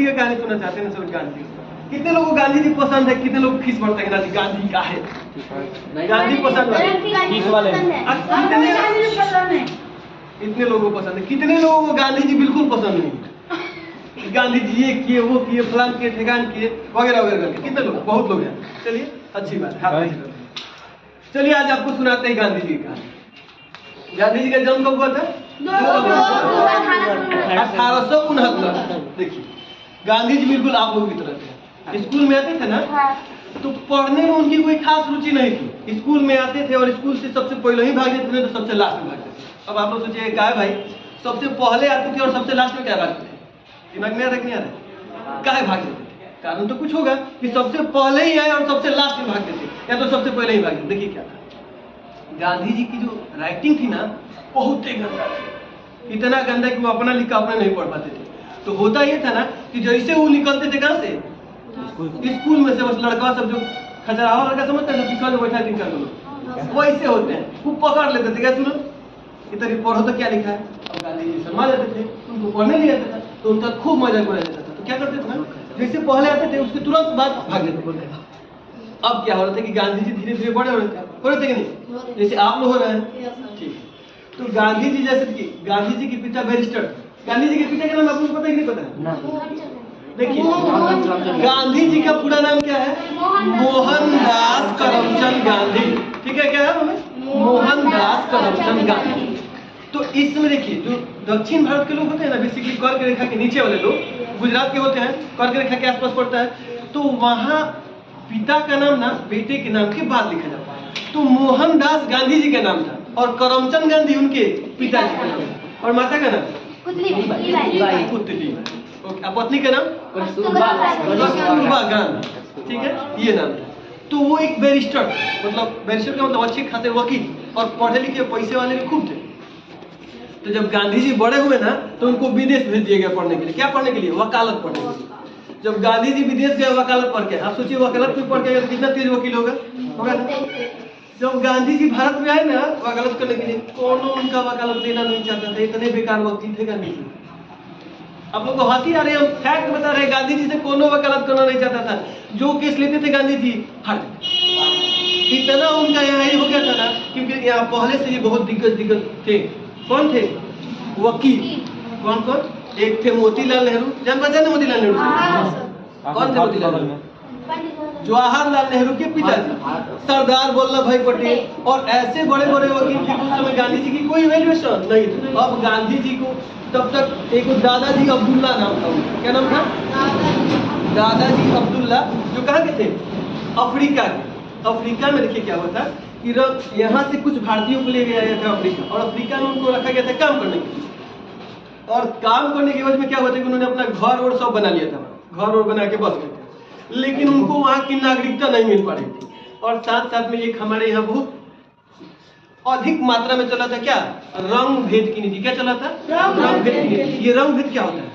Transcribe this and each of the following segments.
जी का कहानी सुनना चाहते हैं सब? गांधी जी, कितने लोगों को गांधी जी पसंद है? कितने लोग खींच पड़ते हैं गांधी का है? गांधी पसंद है? इतने लोगों को पसंद है। कितने लोगों को गांधी जी बिल्कुल पसंद नहीं? गांधी जी ये किए, वो किए, फलान किए, ठेकान किए, वगैरह वगैरह। कितने लोग? बहुत लोग हैं। चलिए अच्छी बात है। चलिए आज आपको सुनाते हैं गांधी जी का। गांधी जी का जन्म कब हुआ था? 1869। देखिए गांधी जी बिल्कुल आप लोगों की तरह थे। स्कूल में आते थे ना, तो पढ़ने में उनकी कोई खास रुचि नहीं थी। स्कूल में आते थे और स्कूल से सबसे पहले ही भाग जाते थे, तो सबसे लास्ट में भागते थे। अब आप लोग सोचिए क्या है भाई, सबसे पहले आते थे और सबसे लास्ट में क्या भागते थे? दिमाग में आ रहा नहीं आ रहा? क्या है भाग जाते थे? कारण तो कुछ होगा कि सबसे पहले ही आए और सबसे लास्ट में भागते थे, या तो सबसे पहले ही भागते। देखिए क्या था, गांधी जी की जो राइटिंग थी ना, बहुत ही गंदा थी। इतना गंदा कि वो अपना लिखा अपना नहीं पढ़ पाते थे। तो होता ये था ना कि जैसे वो निकलते थे कहाँ से? स्कूल में से। बस लड़का सब जो खचरावा लड़का समझते हैं, पीछा जो बैठा है तीन चार लोग, वैसे होते हैं। वो पकड़ लेते थे, क्या सुनो इधर पढ़ो तो क्या लिखा है। और गांधी जी शर्मा जाते थे, उनको पढ़ने नहीं आता था, तो उनका खूब मजाक उड़ाया जाता था। तो क्या करते थे ना, जैसे पहले आते थे उसके तुरंत बाद भाग जाते थे। अब क्या हो रहा था कि गांधी जी धीरे धीरे बड़े हो रहे थे कि नहीं? जैसे आप लोग हो रहे हैं, ठीक। तो गांधी जी जैसे कि गांधी जी के पिता बैरिस्टर, गांधी जी के पिता का नाम आपको पता है कि नहीं पता? देखिए गांधी जी का पूरा नाम क्या है? मोहनदास करमचंद गांधी। ठीक है, क्या है हमें? मोहनदास करमचंद गांधी। तो इसमें देखिए जो दक्षिण भारत के लोग होते हैं ना, बेसिकली कर्क रेखा के नीचे वाले लोग, गुजरात के होते हैं, कर्क रेखा के आसपास पड़ता है, तो वहां पिता का नाम ना बेटे के नाम के बाद लिखा जाता है। तो मोहनदास गांधी जी का नाम था और करमचंद गांधी उनके पिताजी का नाम था। और माता का नाम पुतली। ओके, पत्नी का नाम कस्तूरबा गांधी। ठीक है, ये नाम था। तो वो एक बैरिस्टर, मतलब बैरिस्टर का मतलब अच्छे खासे वकील और पढ़े लिखे पैसे वाले भी खूब थे। तो जब गांधी जी बड़े हुए ना, तो उनको विदेश भेज दिया गया पढ़ने के लिए। क्या पढ़ने के लिए? वकालत पढ़ने के लिए। जब गांधी जी विदेश गए वकालत पढ़ के, आप सोचिए वकालत में पढ़ के कितना तेज वकील होगा ना। जब गांधी जी भारत में आए ना वकालत करने के लिए, कोनो उनका वकालत देना नहीं चाहता था। इतने बेकार वकील थे गांधी जी। आप लोग को हंसी आ रही है, हम फैक्ट बता रहे हैं। गांधी जी से कोनो वकालत करना नहीं चाहता था। जो केस लेते थे गांधी जी हट, इतना उनका यहाँ ही हो गया था ना, क्योंकि यहाँ पहले से ही बहुत दिग्गज थे। कौन थे? वकील। कौन कौन? एक थे मोतीलाल नेहरू, जान पहचान मोतीलाल नेहरू? कौन थे मोतीलाल नेहरू? जवाहरलाल नेहरू के पिताजी, सरदार वल्लभ भाई पटेल। और ऐसे बड़े बड़े वकील थे उस समय गांधी जी की कोई वैल्यूएशन नहीं थी। अब गांधी जी को तब तक एक दादाजी अब्दुल्ला नाम था उनका। क्या नाम था? दादाजी अब्दुल्ला, जो कहाँ के थे? अफ्रीका के। अफ्रीका में देखिए क्या हुआ था कि यहाँ से कुछ भारतीयों को ले गया था अफ्रीका, और अफ्रीका में उनको रखा गया था काम करने के लिए। और काम करने की वजह में क्या हुआ था कि उन्होंने अपना घर और सब बना लिया था, घर और बना के बस गए थे। लेकिन उनको वहाँ की नागरिकता नहीं मिल पा रही थी। और साथ साथ में एक हमारे यहाँ बहुत अधिक मात्रा में चला था क्या? रंग भेद की नीति। क्या चला था? रंग भेद की नीति। ये रंग भेद क्या होता है?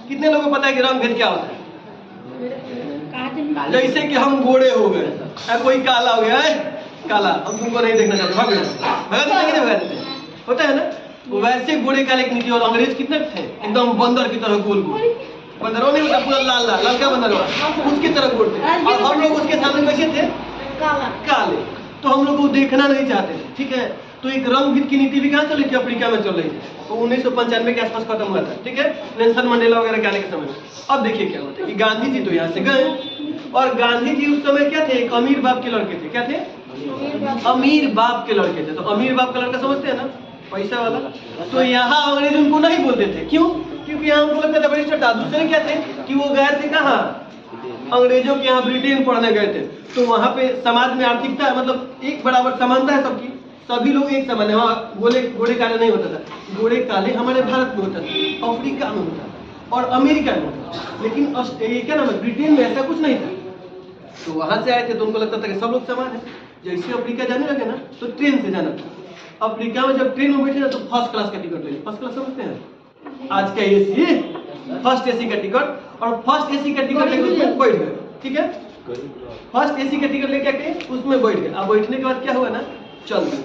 कितने लोगों को पता है कि रंग भेद क्या होता है? जैसे कि हम गोरे हो गए, कोई काला हो गया है, काला, हम तुमको नहीं देखना चाहते, भगा देते, होता है ना। वैसे गोरे काले की नीति। और अंग्रेज कितने थे? एकदम बंदर की तरह गोल गोल। बंदर नहीं होता, पूरा लाल लाल लड़का बंदर हुआ, उसकी तरह गोल थे। और हम लोग उसके सामने कैसे थे? काले। तो हम लोग को देखना नहीं चाहते थे। ठीक है, तो एक रंग भेद की नीति भी कहाँ चल रही थी? अफ्रीका में चल रही थी। तो 1995 के आसपास खत्म हुआ था। ठीक है, नेल्सन मंडेला वगैरह के आने के समय। अब देखिए क्या होता है कि गांधी जी तो यहाँ से गए, और गांधी जी उस समय क्या थे? एक अमीर बाप के लड़के थे। क्या थे? अमीर बाप के लड़के थे। तो अमीर बाप का लड़का समझते हैं ना, पैसा वाला। तो यहाँ अंग्रेज उनको नहीं बोलते थे। क्यों? क्योंकि यहाँ उनको लगता था बैरिस्टर था। दूसरे क्या थे कि वो गए थे कहाँ? अंग्रेजों के यहाँ ब्रिटेन पढ़ने गए थे। तो वहाँ पे समाज में आर्थिकता मतलब एक बराबर समानता है सबकी, सभी लोग एक समान है। वहाँ गोरे काले नहीं होता था। गोरे काले हमारे भारत में होता था, अफ्रीका में होता था और अमेरिका में होता था। लेकिन ये क्या नाम है, ब्रिटेन में ऐसा कुछ नहीं था। तो वहां से आए थे तो उनको लगता था कि सब लोग समान है। जैसे अफ्रीका जाने लगे ना तो ट्रेन से जाना था। अफ्रीका में जब ट्रेन में बैठे ना तो फर्स्ट क्लास का टिकट ले। फर्स्ट क्लास समझते हैं? आज का एसी, फर्स्ट एसी का टिकट। और फर्स्ट एसी का टिकट लेके उसमें बैठ गए। ठीक है, फर्स्ट एसी का टिकट लेके आके उसमें बैठ गए। अब बैठने के बाद क्या हुआ ना, चल गए।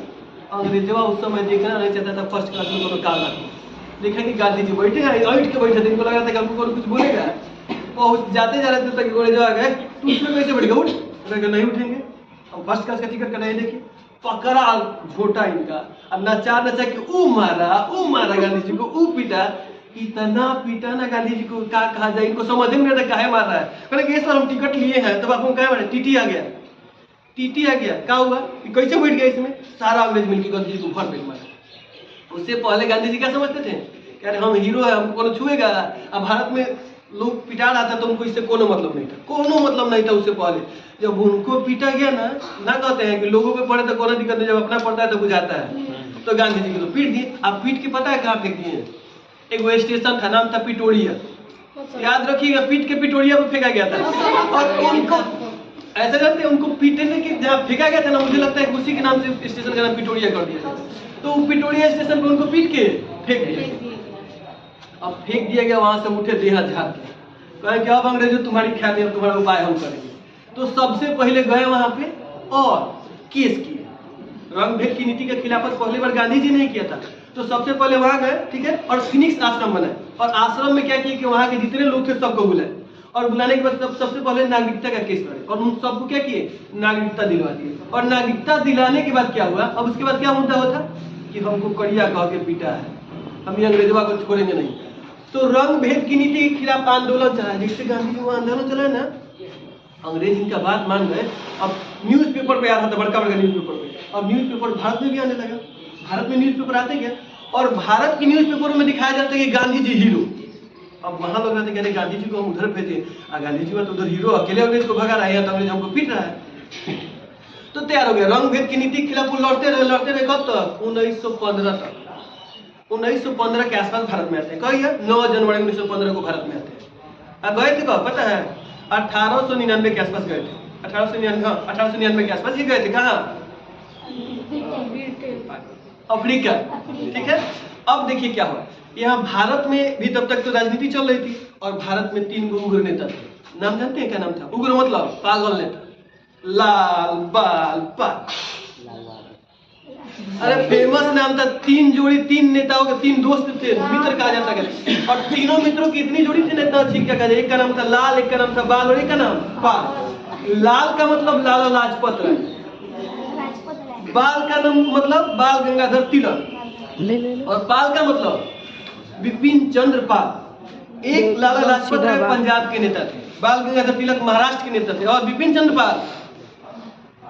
अंग्रेजवा उस समय देखना नहीं चाहता था फर्स्ट क्लास में कोनो काला, देखा कि गांधी जी बैठे हैं, बैठ के बैठे थे, इनको लगा था कि हमको कुछ बोलेगा। और जाते जा रहे थे तक गोरे जवाब गए, तू उसमें कैसे बैठ गया, उठ। नहीं उठेंगे। अब फर्स्ट क्लास का टिकट कटाए, देखिए पकड़ा झोटा इनका, अब नचा नचा के ऊ मारा गांधी जी को, ऊ पीटा, इतना पीटा ना गांधी जी को, क्या कहा जाए, इनको समझ में नहीं आता काहे मार रहा है। कहने कि सर हम टिकट लिए हैं, तब आपको क्या मारे, टीटी आ गया, क्या हुआ, कैसे बैठ गया इसमें, सारा अंग्रेज मिलकर गांधी जी को भर पेट मारा। उससे पहले गांधी जी क्या समझते थे, कह रहे हम हीरो है, हमको कौन छुएगा। अब भारत में लोग पिटा रहा था तो उनको इससे कोनो मतलब नहीं था, उससे पहले जब उनको पीटा गया ना कहते हैं कि लोगों पे पड़े तो कोनो दिक्कत नहीं, जब अपना पड़ता है तो बुझाता है। तो गांधी जी को तो पीट दिए। अब पीट के पता है कहाँ फेंक दिए, एक वो स्टेशन था, नाम था पिटोरिया, याद रखिएगा, पीट के पिटोरिया पे फेंका गया था। और उनको ऐसा करते हैं, उनको पीटने के जहाँ फेंका गया था ना, मुझे लगता है उसी के नाम से स्टेशन का नाम पिटोरिया कर दिया। तो पिटोरिया स्टेशन पे उनको पीट के फेंक दिया। अब फेंक दिया गया, वहां से उठे देहा झाड़ के, कहे कि अब अंग्रेजों तुम्हारी ख्याल, अब तुम्हारा उपाय हम करेंगे। तो सबसे पहले गए वहां पे और केस किए। रंग भेद की नीति के खिलाफत पहली बार गांधी जी ने किया था, तो सबसे पहले वहां गए, ठीक है, और फिनिक्स आश्रम बनाए। और आश्रम में क्या किया कि वहां के जितने लोग थे सबको बुलाए, और बुलाने के बाद सबसे पहले नागरिकता का केस लड़े, और उन सबको क्या किए, नागरिकता दिलवा दिए। और नागरिकता दिलाने के बाद क्या हुआ, अब उसके बाद क्या मुद्दा होता कि हमको कड़िया कह के पीटा है, हम ये अंग्रेजवा को छोड़ेंगे नहीं। तो रंग भेद की नीति के खिलाफ आंदोलन चला, जिससे गांधी जी वो आंदोलन चला ना, अंग्रेज इनका बात मान गए। अब न्यूज़पेपर पे आ रहा था, बड़का न्यूज़पेपर पे, अब न्यूज़पेपर भारत में भी आने लगा। भारत में न्यूज़पेपर आते क्या, और भारत की न्यूज़पेपर में दिखाया जाता है कि गांधी जी हीरो। अब वहां लोग रहते कहते गांधी जी को हम उधर भेजे, गांधी जी तो उधर हीरो, अकेले अंग्रेज को भगा रहा है, तो अंग्रेज हमको पीट रहा है। तो तैयार हो गया, रंग भेद की नीति के खिलाफ वो लड़ते रहे कब तक, 1915 तक। 1915 के आसपास भारत में आते हैं, कहिए 9 जनवरी 1915 को भारत में आते हैं। अब गए थे कब पता है, 1899 के आसपास गए थे, 1899 के आसपास ये गए थे। कहाँ, अफ्रीका, ठीक है। अब देखिए क्या हुआ, यहाँ भारत में भी तब तक तो राजनीति चल रही थी, और भारत में 3 गो उग्र नेता थे। नाम जानते हैं क्या नाम था, उग्र मतलब पागल नेता, लाल बाल पाल, अरे फेमस नाम था। 3 जोड़ी, 3 नेताओं के 3 दोस्त थे, मित्र कहा जाता है। और तीनों मित्रों की इतनी जोड़ी थी ना, इतना अच्छी क्या कहा जाए, एक का नाम था लाल, एक का नाम था बाल, और एक का नाम पाल। लाल का मतलब लाला लाजपत राय, बाल का नाम मतलब बाल गंगाधर तिलक, और पाल का मतलब बिपिन चंद्र पाल। एक लाला लाजपत राय पंजाब के नेता थे, बाल गंगाधर तिलक महाराष्ट्र के नेता थे, और बिपिन चंद्र पाल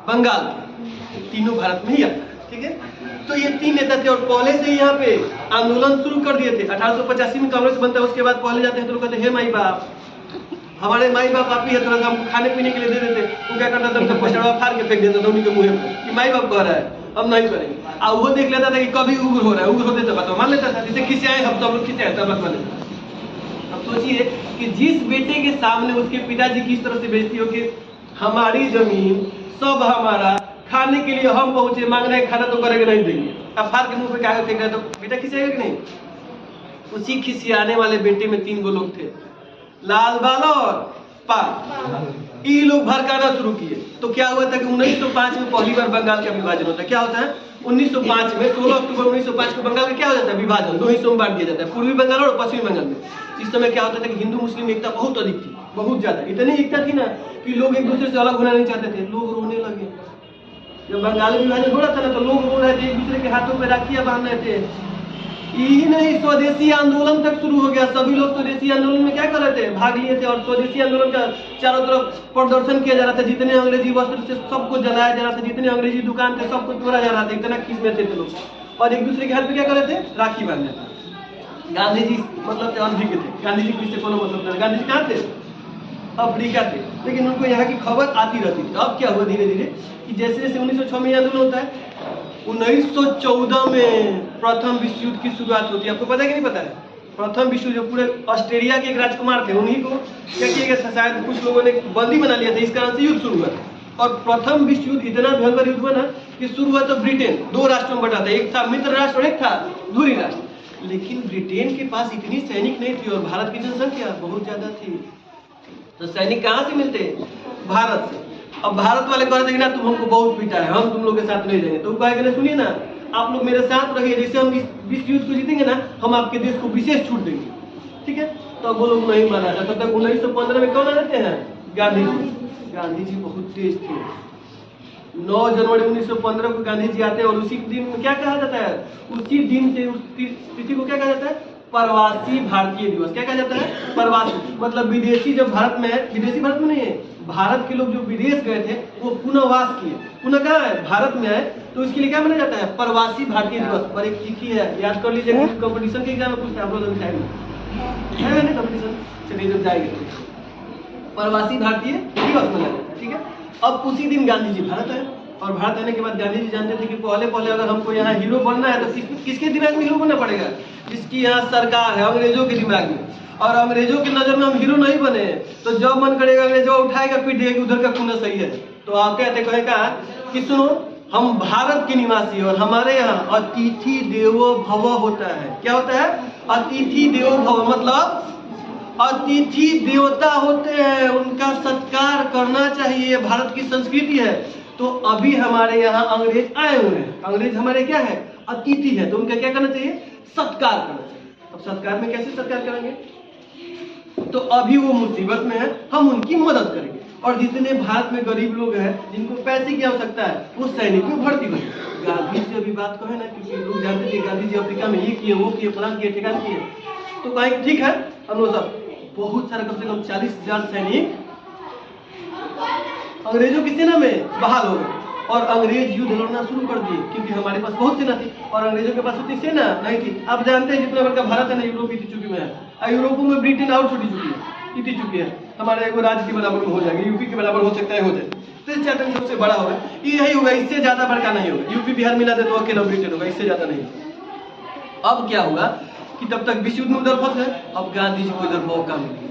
बंगाल के। तीनों भारत में ही आता है, ठीक है। तो ये 3 नेता थे, और पहले से ही यहाँ पे आंदोलन शुरू कर दिए थे। 1885 में कांग्रेस बनता है, उसके बाद पहले जाते हैं तो लोग कहते हैं, हे माई बाप, हमारे माई बाप आप ही है, थोड़ा हमको खाने पीने के लिए दे देते। वो क्या करता था, पछड़वा फाड़ के फेंक देता था उन्हीं के मुँह पर कि माई बाप कह रहा है, हम नहीं करेंगे। और वो देख लेता था कि कभी उग्र हो रहा है, उग्र होते तो बात मान लेता था, जिसे खिंचाए हम सब लोग खिंचाए तब मान लेता। अब सोचिए कि जिस बेटे के सामने उसके पिताजी किस तरह से बेइज्जती हो कि हमारी जमीन सब हमारा, खाने के लिए हम पहुंचे, मांग रहे खाना तो करेंगे नहीं देंगे, अब फाड़ के मुंह पे कागज फेंक रहे तो बेटा खिंचाएगा कि नहीं। उसी खिसियाने वाले बेटे में 3 गो लोग थे, लाल बाल और पाल। ये लोग भड़काना शुरू किए। तो क्या हुआ था कि 1905 में पहली बार बंगाल का विभाजन होता है। क्या होता है 1905 में, 16 अक्टूबर 1905 को बंगाल का क्या हो जाता है, विभाजन, 2 हिस्सों में बांट दिया जाता है, पूर्वी बंगाल और पश्चिमी बंगाल में। इस समय क्या होता था कि हिंदू मुस्लिम एकता बहुत अधिक थी, बहुत ज्यादा, इतनी एकता थी ना कि लोग एक दूसरे से अलग होना नहीं चाहते थे। लोग रोने लगे जब बंगाली विभाजन हो रहा था ना, तो लोग रो रहे थे, एक दूसरे के हाथों पे राखियां बांध रहे थे। यही नहीं, स्वदेशी आंदोलन तक शुरू हो गया। सभी लोग स्वदेशी आंदोलन में क्या कर रहे थे, भाग लिए थे, और स्वदेशी आंदोलन का चारों तरफ प्रदर्शन किया जा रहा था। जितने अंग्रेजी वस्त्र थे सबको जलाया जा रहा था, जितने अंग्रेजी दुकान थे सबको तोड़ा जा रहा था, इतना खींच में थे लोग, और एक दूसरे के हाथ पे क्या कर रहे थे, राखी बांध रहे थे। गांधी जी मतलब अनभिज्ञ थे, गांधी जी किससे कोनो मतलब नहीं। गांधी जी कहाँ थे, अफ्रीका थे, लेकिन उनको यहाँ की खबर आती रहती थी। अब क्या हुआ धीरे धीरे कि जैसे जैसे 1906 में आंदोलन होता है, 1914 में प्रथम विश्व युद्ध की शुरुआत होती है। आपको पता है कि नहीं पता है, प्रथम विश्व जो पूरे ऑस्ट्रेलिया के एक राजकुमार थे, उन्हीं को क्या किया गया था, शायद कुछ लोगों ने बंदी बना लिया था, इस कारण से युद्ध शुरू हुआ। और प्रथम विश्व युद्ध इतना भयंकर युद्ध हुआ ना कि शुरू हुआ तो ब्रिटेन 2 राष्ट्रों में बटा था, एक था मित्र राष्ट्र और एक था धुरी राष्ट्र। लेकिन ब्रिटेन के पास इतनी सैनिक नहीं थी और भारत की जनसंख्या बहुत ज्यादा थी, तो सैनिक कहाँ से मिलते, भारत से। अब भारत वाले कह रहे थे कि ना तुम हमको बहुत पीटा है, हम तुम लोग के साथ नहीं जाएंगे। तो कहेगा सुनिए ना, आप लोग मेरे साथ रहिए, जैसे हम इस युद्ध को जीतेंगे ना, हम आपके देश को विशेष छूट देंगे, ठीक है। तो वो लोग नहीं माना था। तब तक 1915 में कौन आ जाते हैं? गांधी जी। गांधी जी बहुत तेज थे। 9 जनवरी 1915 को गांधी जी आते हैं, और उसी दिन में क्या कहा जाता है? उसी दिन से उस तिथि को क्या कहा जाता है? प्रवासी भारतीय दिवस। क्या कहा जाता है? प्रवासी, मतलब विदेशी जब भारत में है, विदेशी भारत में नहीं है, भारत के लोग जो विदेश गए थे वो पुनर्वास किए, पुनः कहाँ है? भारत में आए, तो इसके लिए क्या माना जाता है? प्रवासी भारतीय दिवस। पर एक तिथि है, याद कर लीजिए, कंपटीशन के एग्जाम में पूछते हैं आप लोग टाइम है ना कंपटीशन, चलिए जब जाएंगे तो प्रवासी भारतीय दिवस मनाया जाता है, ठीक है। अब उसी दिन गांधी जी भारत आए, और भारत आने के बाद गांधी जी जानते थे कि पहले अगर हमको यहाँ हीरो बनना है तो किसके दिमाग में हीरो बनना पड़ेगा? जिसकी यहाँ सरकार है, अंग्रेजों के दिमाग में। और अंग्रेजों की नजर में हम हीरो नहीं बने, तो जब मन करेगा अंग्रेजों उठाएगा, पीट देगा कि उधर का खून सही है। तो आप कहते कहेगा कि सुनो, हम भारत के निवासी, और हमारे यहाँ अतिथि देवो भव होता है। क्या होता है? अतिथि देवो भव, मतलब अतिथि देवता होते हैं, उनका सत्कार करना चाहिए, भारत की संस्कृति है। तो अभी हमारे यहाँ अंग्रेज आए हुए हैं, अंग्रेज हमारे क्या है? अतिथि है, तो उनका क्या करना चाहिए? सत्कार करना चाहिए। अब सत्कार में कैसे सत्कार करेंगे? तो अभी वो मुसीबत में है, हम उनकी मदद करेंगे। और जितने भारत में गरीब लोग हैं, जिनको पैसे की आवश्यकता है, वो सैनिक में भर्ती होंगे। गांधी जी अभी बात कहे ना, क्योंकि लोग जानते थे गांधी जी अफ्रीका में ये किए, वो किए, फलान किए, ठिकान किए, तो कहेंगे ठीक है, हम लोग सब बहुत सारे, कम से कम 40,000 सैनिक अंग्रेजों की सेना में बहाल हो गए, और अंग्रेज युद्ध लड़ना शुरू कर दिए, क्योंकि हमारे पास बहुत सेना थी और अंग्रेजों के पास उतनी सेना नहीं थी। आप जानते हैं जितना बड़ा भारत है ना, यूरोप इतनी चुकी में है, यूरोपों में ब्रिटेन और छोटी चुकी है, इतनी चुकी है, हमारे एक राज्य के बराबर में हो जाएगी, यूपी के बराबर हो सकता है, हो जाए तो चार्टर सबसे बड़ा होगा, यही होगा, इससे ज्यादा बड़का नहीं होगा। यूपी बिहार मिला दे तो अकेला ब्रिटेन होगा, इससे ज्यादा नहीं। अब क्या होगा कि तब तक विश्व युद्ध में उधर फंस गए, अब गांधी जी को इधर मौका मिल गया।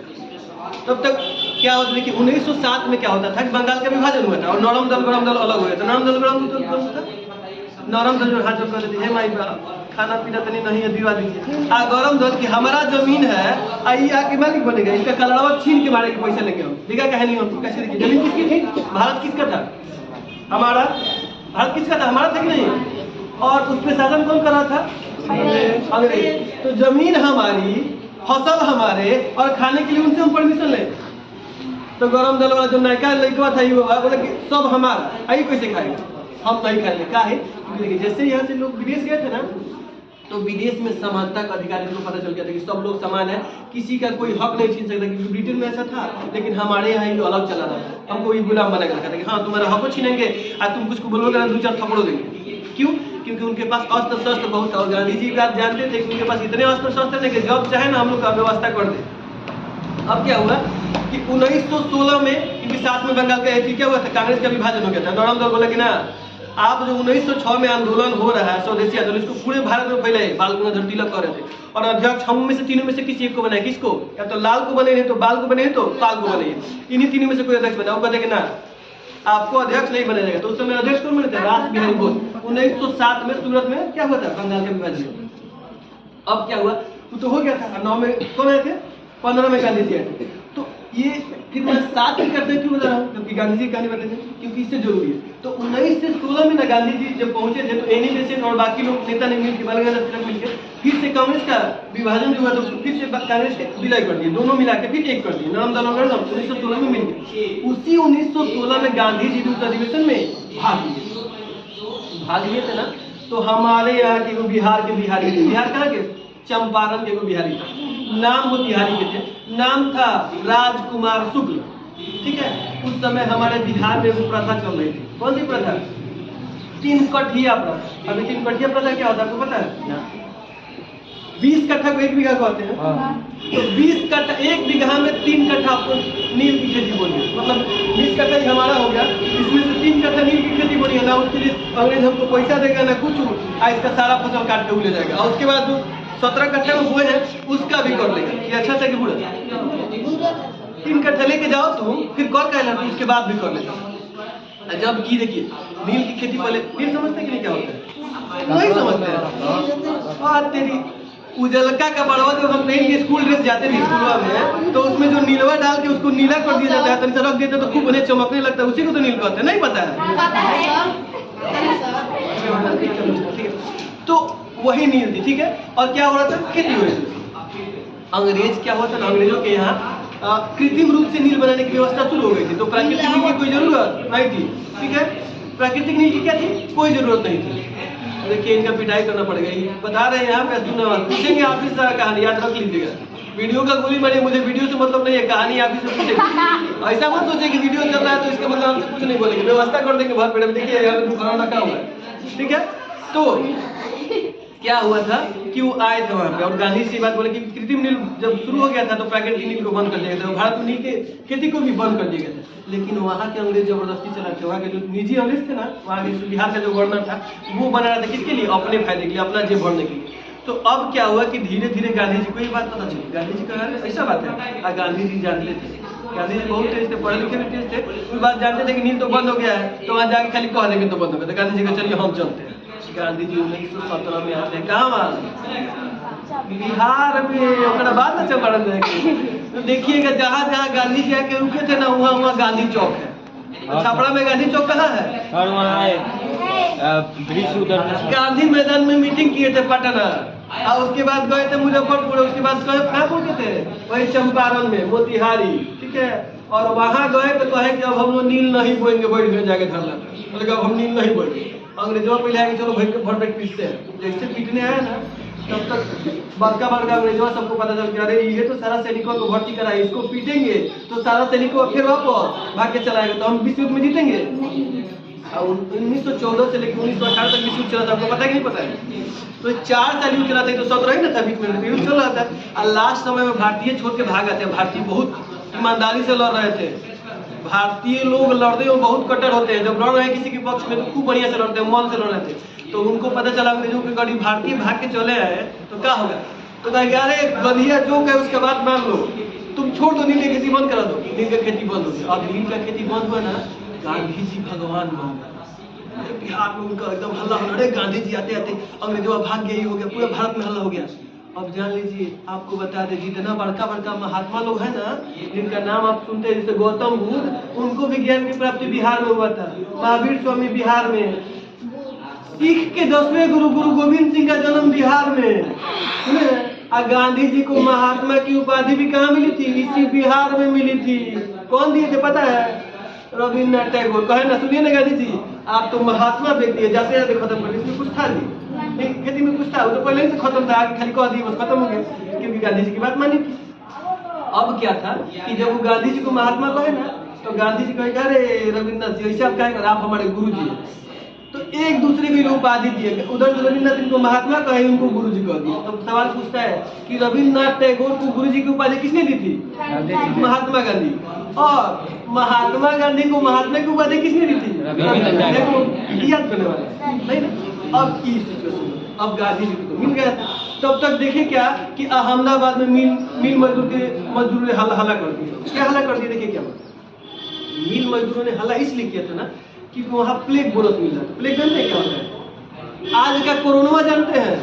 तब तक क्या होता है कि 1907 में क्या होता था कि बंगाल का विभाजन हुआ था, और नरम दल गरम दल अलग हुए थे। नरम दल गरम दल था, नरम दल जो हाथ जोड़ कर देती है, माई खाना पीना तो नहीं है, दिवा दीजिए। गरम दल की हमारा जमीन है, आई आके मालिक बनेगा, इसका कलरवा छीन के मारे के पैसा लेके आओ, देखा कहा नहीं हमको कैसे देखिए। जमीन किसकी थी? भारत किसका था? हमारा। भारत किसका था? हमारा था कि नहीं? और उस पर शासन कौन कर रहा था? अंग्रेज। तो जमीन हमारी, फसल हमारे, और खाने के लिए उनसे हम परमिशन ले। तो गरम दल वाला जो नायका लड़का था, युवा बोले कि सब हमारा, आई कैसे खाएगा? हम नहीं खाएंगे। क्या है? क्योंकि जैसे यहाँ से लोग विदेश गए थे ना, तो विदेश में समानता का अधिकार को पता चल गया था कि सब लोग समान है, किसी का कोई हक नहीं छीन सकता। क्योंकि ब्रिटेन में ऐसा था, लेकिन हमारे यहाँ ये अलग चला रहा था, हमको ये गुलाम बना के रखा था कि हाँ तुम्हारा हक छीनेंगे, और तुम कुछ को बोलोगे ना 2-4 थप्पड़ों देंगे। क्यों? क्योंकि उनके पास अस्त्र शस्त्र बहुत था, और गांधी जी की बात जानते थे कि उनके पास इतने अस्त्र शस्त्र थे कि जब चाहे ना हम लोग का व्यवस्था कर दे। अब क्या हुआ कि 1916 में, क्योंकि साथ में बंगाल का ऐसी क्या हुआ था, कांग्रेस का विभाजन हो गया था। नरम दल बोला कि ना, आप जो 1906 में आंदोलन हो रहा है स्वदेशी आंदोलन, इसको पूरे भारत में फैलाए। बाल गंगाधर तिलक कर रहे थे, और अध्यक्ष हम में से तीनों में से किसी एक को बनाए। किसको? या तो लाल को बने, नहीं तो बाल को बने, तो पाल को बने, इन्हीं तीनों में से कोई अध्यक्ष बना। वो कहते कि ना आपको अध्यक्ष नहीं बना जाएगा। तो उस समय अध्यक्ष कौन बने थे? रास बिहारी बोस। 1907 में सूरत में क्या हुआ था? बंगाल का विभाजन। अब क्या हुआ? वो तो हो गया था। 9 में कौन आए थे? 15 में गांधी जी आए थे। तो ये फिर मैं 7 में करते क्यों बता रहा हूँ? क्योंकि गांधी जी कहानी बताते हैं, क्योंकि इससे जरूरी है। तो 1916 में ना गांधी जी जब पहुंचे थे, तो एनी बेसेंट और बाकी लोग नेता ने मिलकर, बाल गंगाधर तिलक मिलकर फिर से कांग्रेस का विभाजन जो हुआ था उसको फिर से कांग्रेस के विलय कर दिए, दोनों मिला के फिर एक कर दिए। नरम दल और 1916 में मिल गए। उसी 1916 में गांधी जी उस अधिवेशन में भाग लिए थे ना। तो हमारे यहाँ के बिहार के बिहारी थे, बिहार कहाँ के? चंपारण के बिहारी था, नाम वो बिहारी के थे, नाम था राजकुमार शुक्ल। ठीक है, उस समय हमारे बिहार में वो प्रथा चल रही थी। कौन सी प्रथा? 3 कठिया प्रथा। अभी 3 कठिया प्रथा क्या होता है आपको पता है? 20 कट्ठा को 1 बीघा कहते हैं। तो 20 कट्ठा, 1 बीघा में 3 कट्ठा आपको नील की खेती बोली, मतलब 20 कट्ठा ही हमारा हो गया, इसमें से 3 कट्ठा नील की खेती बोली है ना। उसके लिए अंग्रेज हमको पैसा देगा ना कुछ, इसका सारा फसल काट के ले जाएगा। और उसके बाद 17 कट्ठा में बोए हैं, उसका भी कर लेगा। ये अच्छा था कि बुरा? 3 कट्ठा लेके जाओ तुम, फिर कर कहला तो उसके बाद भी कर लेगा। जब की देखिए नील की खेती पहले नील समझते कि नहीं क्या होता है? नहीं समझते हैं। बात तेरी उजलका का बड़वा जब हम पहन के स्कूल ड्रेस जाते थे स्कूल में, तो उसमें जो नीलवा डाल के उसको नीला कर दिया जाता है, तनिक रख देते तो खूब बने चमकने लगता है, उसी को तो नील कहते हैं। नहीं पता है? ठीक है। तो वही नील थी, ठीक है। और क्या हो रहा था, खेती हो रही थी। अंग्रेज क्या हुआ था ना, अंग्रेजों के यहाँ कृत्रिम रूप से नील बनाने की व्यवस्था शुरू हो गई थी। तो प्राकृतिक नील की कोई जरूरत नहीं थी, ठीक है। प्राकृतिक नील की क्या थी, कोई जरूरत नहीं थी। देखिए इनका पिटाई करना पड़ेगा, ये बता रहे हैं यहाँ पे, सुना पूछेंगे आप इस तरह कहानी याद रख लीजिएगा। वीडियो का गोली मारिए, मुझे वीडियो से मतलब नहीं है, कहानी आप ही से पूछेंगे। ऐसा मत सोचे कि वीडियो चल रहा है तो इसका मतलब हमसे कुछ नहीं बोलेंगे, व्यवस्था कर देंगे बहुत बड़े। देखिए यहाँ पे दुकान रखा हुआ है, ठीक है। तो क्या हुआ था कि वो आए थे वहाँ पे और गांधी जी बात बोले कि कृत्रिम नील जब शुरू हो गया था तो प्राकृतिक नील को बंद कर दिया गया था, भारत में नील के खेती को भी बंद कर दिया गया था। लेकिन वहाँ के अंग्रेज जबरदस्ती चलाते, वहाँ के जो निजी अंग्रेज थे ना, वहाँ के बिहार का जो गवर्नर था वो बना रहा था किसके लिए, अपने फायदे के लिए, अपना जेब भरने के लिए। तो अब क्या हुआ कि धीरे धीरे गांधी जी को ये बात पता चली। गांधी जी का ऐसा बात है, गांधी जी जानते थे, गांधी जी बहुत तेज थे, पढ़े लिखे भी तेज थे, कोई बात जानते थे कि नील तो बंद हो गया है, तो वहाँ जाके खाली कह देंगे तो बंद हो गया। तो गांधी जी का चलिए हम चलते हैं। गांधी जी 1917 में आते हैं, कहाँ, बिहार में। ओकरा बाद न चंपारण जाएंगे तो देखिएगा जहाँ जहाँ गांधी जी आके रुके थे ना, वहाँ वहाँ गांधी चौक है। छपरा में गांधी चौक कहाँ है, और वहाँ गांधी मैदान में मीटिंग किए थे पटना, और उसके बाद गए थे मुजफ्फरपुर, उसके बाद कहाँ पहुंचे थे, वही चंपारण में, मोतिहारी, ठीक है। और वहाँ गए तो कहे कि अब हम लोग नील नहीं बोएंगे, बैठ गए जाके धरना पे, मतलब अब हम नील नहीं बोएंगे। अंग्रेजों पहले आगे चलो भाई भर पेट पीटते हैं, जैसे पीटने आए ना तब तक बड़का बड़का अंग्रेजों सबको पता चल गया, अरे ये तो सारा सैनिकों को भर्ती करा है, इसको पीटेंगे तो सारा सैनिकों फिर वापस भाग के चलाएगा, तो हम विश्व युद्ध में जीतेंगे। और 1914 से लेकर 1918 तक विश्व युद्ध चला था, आपको पता है कि नहीं पता है? तो 4 साल युद्ध चला था, तो 17 ही ना था, बीच में युद्ध चल रहा था। और लास्ट समय में भारतीय छोड़ के भाग आते हैं। भारतीय बहुत ईमानदारी से लड़ रहे थे, भारतीय लोग लड़ते हुए बहुत कट्टर होते हैं, जब लड़ रहे हैं किसी के पक्ष में तो खूब बढ़िया से लड़ते हैं, मन से लड़ रहे थे। तो उनको पता चला अंग्रेजों के गाड़ी भारतीय भाग के चले आए तो क्या होगा, तो कहा अरे गधिया जो है उसके बाद मान लो, तुम छोड़ दो, नील की खेती बंद करा दो, नील की खेती बंद हो गई। अब नील का खेती बंद हुआ ना, गांधी जी भगवान बन गए बिहार में, उनका एकदम हल्ला हो, अरे गांधी जी आते आते अंग्रेजों भाग गया, ही हो गया, पूरे भारत में हल्ला हो गया। अब जान लीजिए, आपको बता दे जितना बड़का बड़का महात्मा लोग हैं ना, जिनका नाम आप सुनते हैं, जैसे गौतम बुद्ध, उनको विज्ञान की प्राप्ति बिहार में हुआ था, महावीर स्वामी बिहार में, सिख के 10वें गुरु गुरु गोविंद सिंह का जन्म बिहार में, और गांधी जी को महात्मा की उपाधि भी कहाँ मिली थी, इसी बिहार में मिली थी। कौन दिए थे पता है, रविन्द्रनाथ टैगोर। कहे ना, सुनिए ना गांधी जी, आप तो महात्मा व्यक्ति है, जाते जाते खत्म कर, इसमें कुछ था नहीं, खेती में कुछ था, वो तो पहले ही से खत्म था, आगे खाली कह दिए बस खत्म हो गया, क्योंकि गांधी जी की बात मानी थी। अब क्या था कि जब वो गांधी जी को महात्मा कहे ना, तो गांधी जी कहे अरे रविन्द्रनाथ जी ऐसे आप कहेंगे, आप हमारे गुरु जी हैं। तो एक दूसरे को उपाधि दिए, उधर रविन्द्रनाथ इनको महात्मा कहे, उनको गुरु जी कह दिया। तो सवाल पूछता है कि रविन्द्रनाथ टैगोर को गुरु जी की उपाधि किसने दी थी, महात्मा गांधी। और महात्मा गांधी को महात्मा की उपाधि किसने दी थी, याद करने वाला नहीं ना। अब की सिचुएशन, अब गांधी जी को तो मिल गया था। तब तक देखे क्या कि अहमदाबाद में मिल मजदूर ने हल्ला कर दिया। क्या हल्ला कर दिया, देखिए क्या मिल मजदूरों ने हल्ला इसलिए किया था ना कि वहाँ प्लेग बोनस मिल रहा है। प्लेग जानते हैं क्या होता है, आज का कोरोना जानते हैं,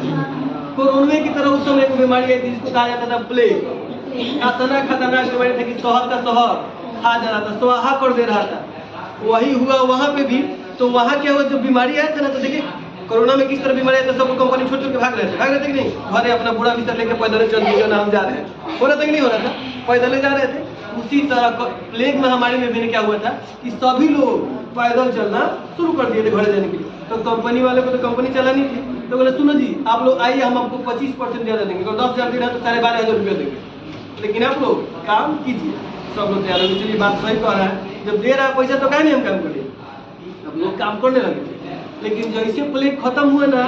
कोरोना की तरह उस समय एक बीमारी आई थी जिसको कहा जाता था प्लेग। इतना खतरनाक बीमारी था कि शहर का शहर खा जा रहा था, स्वाहा कर दे रहा था। वही हुआ वहाँ पे भी। तो वहाँ क्या हुआ, जब बीमारी आया था ना, तो देखिए कोरोना में किस तरह बीमारी आई, तो सब कंपनी छोड़ के भाग रहे थे कि नहीं, घरे अपना बुरा बिस्तर लेके पैदल चल दिए ना, हम जा रहे हैं, हो रहा था कि नहीं हो रहा था, पैदल जा रहे थे। उसी तरह प्लेग महामारी में भी क्या हुआ था कि सभी लोग पैदल चलना शुरू कर दिए थे घर जाने के लिए। तो कंपनी वाले को तो कंपनी चलानी थी, तो बोले सुनो जी आप लोग आइए, हम आपको 25% ज्यादा देंगे, अगर 10,000 दे रहे हैं तो 12,500 रुपया देंगे, लेकिन आप लोग काम कीजिए। सब लोग तैयार हो, चलिए बात सही कह रहा है, जब दे रहा है पैसा तो क्या नहीं हम काम करिए। अब लोग काम करने लगे, लेकिन जैसे प्लेग खत्म हुआ ना,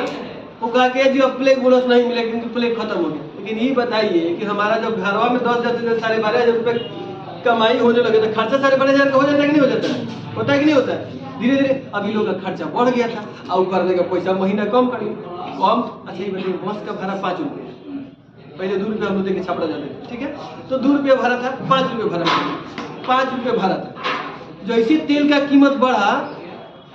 वो कहा कि जी अब प्लेग बोनस नहीं मिलेगा क्योंकि प्लेग खत्म हो गया। लेकिन ये बताइए कि हमारा जब घरवा में 10,000 से 12,500 रुपये कमाई होने लगे तो खर्चा 12,500 का हो जाता है कि नहीं हो जाता है, होता है कि नहीं होता है। धीरे धीरे अभी लोग का खर्चा बढ़ गया था, और करने का पैसा महीना कम करिए, कम। अच्छा ये बताइए, बस का भाड़ा 5 रुपये, पहले 2 रुपये हम लोग देके छपरा जाते थे, ठीक है, तो 2 रुपये भाड़ा था, 5 रुपये भाड़ा था, 5 रुपये भाड़ा था। जैसे तेल का कीमत बढ़ा,